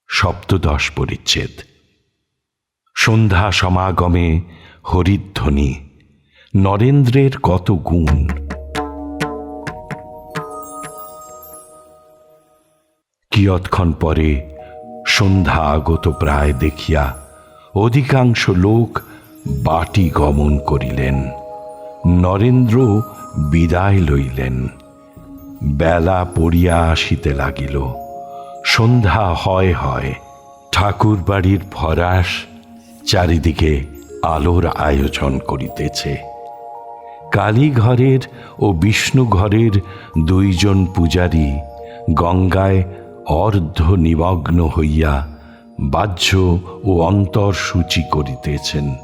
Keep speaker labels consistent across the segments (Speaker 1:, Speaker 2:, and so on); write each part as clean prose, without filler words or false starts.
Speaker 1: সপ্তদশ পরিচ্ছেদ। সন্ধ্যা সমাগমে হরিধ্বনি, নরেন্দ্রের কত গুণ। কিয়ৎক্ষণ পরে সন্ধ্যা আগত প্রায় দেখিয়া অধিকাংশ লোক বাটি গমন করিলেন। নরেন্দ্র বিদায় লইলেন। বেলা পড়িয়া আসিতে লাগিল। সন্ধ্যা হয় হয়। ঠাকুর বাড়ির ফরাশ চারিদিকে আলোর আয়োজন করিতেছে। কালীঘরের ও বিষ্ণু ঘরের দুইজন পূজারী গঙ্গায় অর্ধ নিমগ্ন হইয়া বাহ্য ও অন্তর সূচি করিতেছেন।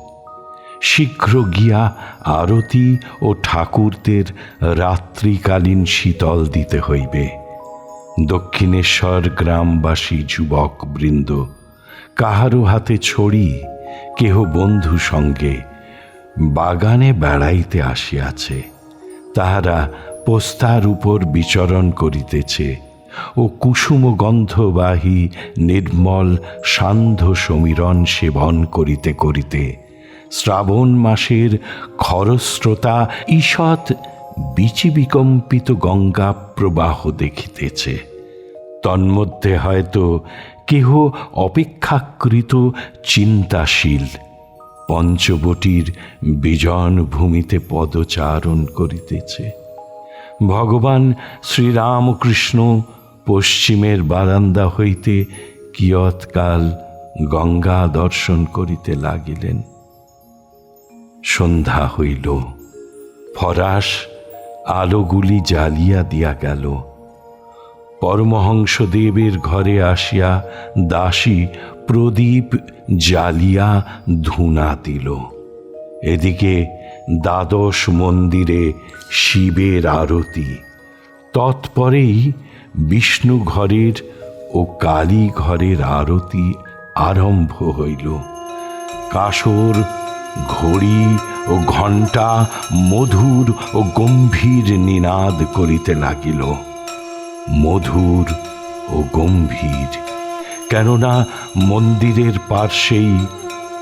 Speaker 1: শীঘ্র গিয়া আরতি ও ঠাকুরদের রাত্রিকালীন শীতল দিতে হইবে। দক্ষিণেশ্বর গ্রামবাসী যুবক বৃন্দ কাহারো হাতে ছড়ি, কেহ বন্ধু সঙ্গে বাগানে বেড়াইতে আসিয়াছে। তাহারা পোস্তার উপর বিচরণ করিতেছে ও কুসুম গন্ধবাহী নির্মল সান্ধ্য সমীরণ সেবন করিতে করিতে শ্রাবণ মাসের খরস্রোতা ঈষৎ বিচিবিকম্পিত গঙ্গা প্রবাহ দেখিতেছে। তন্মধ্যে হয়তো কেহ অপেক্ষাকৃত চিন্তাশীল পঞ্চবটির বিজন ভূমিতে পদচারণ করিতেছে। ভগবান শ্রীরামকৃষ্ণ পশ্চিমের বারান্দা হইতে কিয়ৎকাল গঙ্গা দর্শন করিতে লাগিলেন। সন্ধ্যা হইল। ফরাশ আলোগুলি জ্বালিয়া দিয়া গেল। পরমহংসদেবের ঘরে আসিয়া দাসী প্রদীপ জ্বালিয়া ধূনা দিল। এদিকে দ্বাদশ মন্দিরে শিবের আরতি, তৎপরেই বিষ্ণু ঘরের ও কালী ঘরের আরতি আরম্ভ হইল। কাসর, ঘড়ি ও ঘণ্টা মধুর ও গম্ভীর নিনাদ করিতে লাগিল। মধুর ও গম্ভীর, কেননা মন্দিরের পার্শ্বেই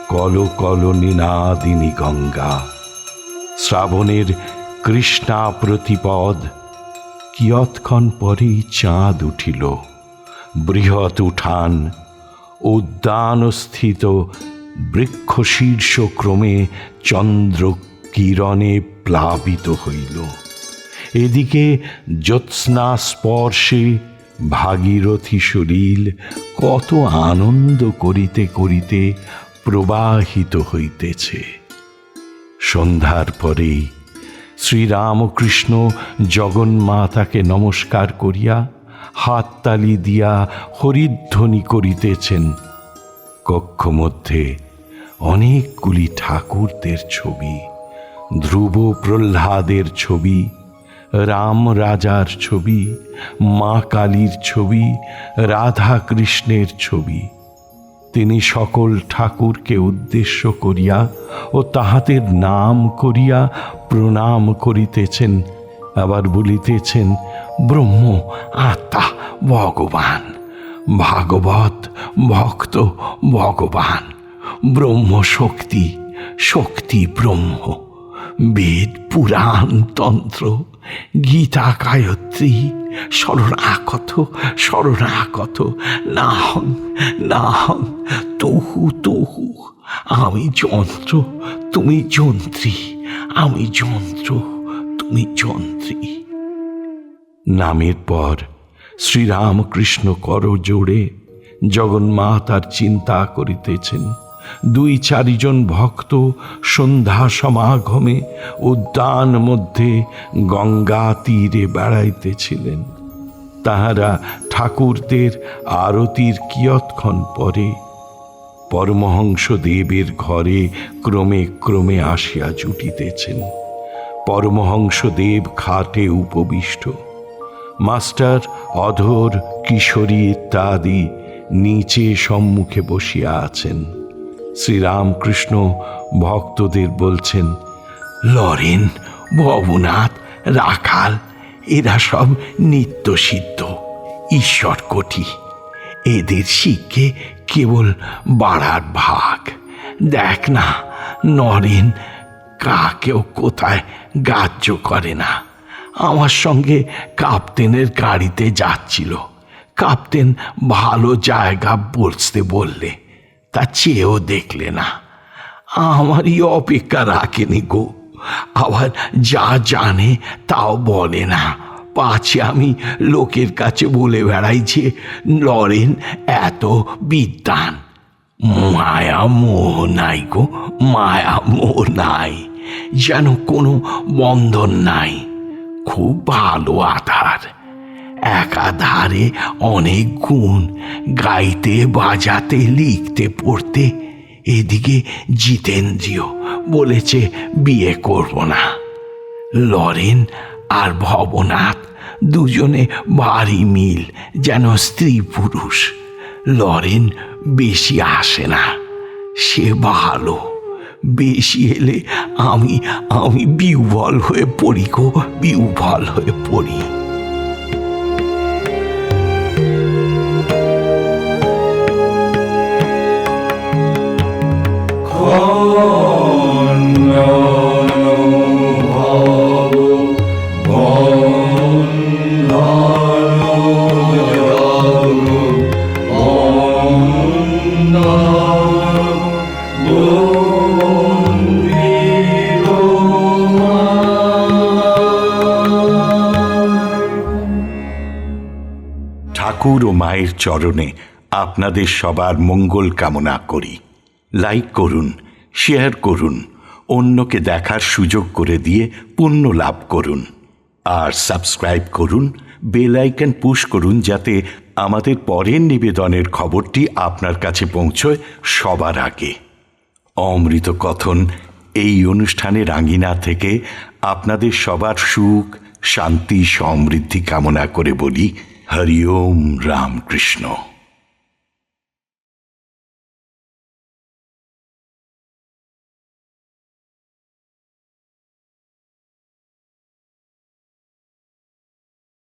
Speaker 1: কল কল নিনাদিনী গঙ্গা। শ্রাবণের কৃষ্ণা প্রতিপদ। কিয়ৎক্ষণ পরেই চাঁদ উঠিল। বৃহৎ উঠান, উদ্যানস্থিত বৃক্ষশীর্ষ ক্রমে চন্দ্র কিরণে প্লাবিত হইল। এদিকে জ্যোৎস্না স্পর্শে ভাগীরথী সলিল কত আনন্দ করিতে করিতে প্রবাহিত হইতেছে। সন্ধ্যার পরেই শ্রীরামকৃষ্ণ জগন্মাতাকে নমস্কার করিয়া হাততালি দিয়া হরিধ্বনি করিতেছেন। কক্ষ মধ্যে অনেকগুলি ঠাকুরদের ছবি, ধ্রুব প্রহ্লাদের ছবি, রাম রাজার ছবি, মা কালীর ছবি, রাধা কৃষ্ণের ছবি। তিনি সকল ঠাকুরকে উদ্দেশ্য করিয়া ও তাহাদের নাম করিয়া প্রণাম করিতেছেন। আবার বলিতেছেন, ব্রহ্ম আত্মা ভগবান, ভাগবত ভক্ত ভগবান, ব্রহ্ম শক্তি, শক্তি ব্রহ্ম, বেদ পুরাণ তন্ত্র, গীতা গায়ত্রী, শরণাগত শরণাগত, নাহং নাহং তহু তহু। আমি যন্ত্র তুমি যন্ত্রী, আমি যন্ত্র তুমি যন্ত্রী। নামের পর শ্রীরামকৃষ্ণ করজোড়ে জগন্মাতার চিন্তা করিতেছেন। দুই চারিজন ভক্ত সন্ধ্যা সমাগমে উদ্যান মধ্যে গঙ্গা তীরে বেড়াইতেছিলেন। তাহারা ঠাকুরদের আরতির কিয়ৎক্ষণ পরে পরমহংসদেবের ঘরে ক্রমে ক্রমে আসিয়া জুটিতেছেন। পরমহংসদেব খাটে উপবিষ্ট। মাস্টার, অধর, কিশোরী ইত্যাদি নিচে সম্মুখে বসিয়া আছেন। শ্রীরামকৃষ্ণ ভক্তদের বলছেন, লরেন, ভবনাথ, রাখাল এরা সব নিত্য সিদ্ধ ঈশ্বর কোটি। এদের শিক্ষে কেবল বাড়ার ভাগ। দেখ না, নরেন কাকেও কোথায় গ্রাহ্য করে না। আমার সঙ্গে কাপ্তেনের গাড়িতে যাচ্ছিল। কাপ্তেন ভালো জায়গা বসতে বললে, তা চেয়েও দেখলে না। আমারই অপেক্ষা রাখেনি গো। আবার যা জানে তাও বলে না, পাছে আমি লোকের কাছে বলে বেড়াই যে লরেন এত বিদ্বান। মায়া মোহ নাই গো, মায়া মোহ নাই, যেন কোনো বন্ধন নাই। খুব ভালো আধার, একাধারে অনেক গুণ, গাইতে বাজাতে লিখতে পড়তে। এদিকে জিতেন্দ্রিয় বলেছে বিয়ে করব না। লরেন আর ভবনাথ দুজনে ভারী মিল, যেন স্ত্রী পুরুষ। লরেন বেশি আসে না, সে ভালো। বেশি এলে আমি আমি বিহ্বল হয়ে পড়ি গো, বিহ্বল হয়ে পড়ি। ঠাকুর ও মায়ের চরণে আপনাদের সবার মঙ্গল কামনা করি। লাইক করুন, শেয়ার করুন, অন্যকে দেখার সুযোগ করে দিয়ে পুণ্য লাভ করুন। আর সাবস্ক্রাইব করুন, বেল আইকন পুশ করুন, যাতে আমাদের পরের নিবেদনের খবরটি আপনার কাছে পৌঁছয় সবার আগে। অমৃত কথন এই অনুষ্ঠানের আঙ্গিনা থেকে আপনাদের সবার সুখ, শান্তি, সমৃদ্ধি কামনা করে বলি, হরি ওম রামকৃষ্ণ।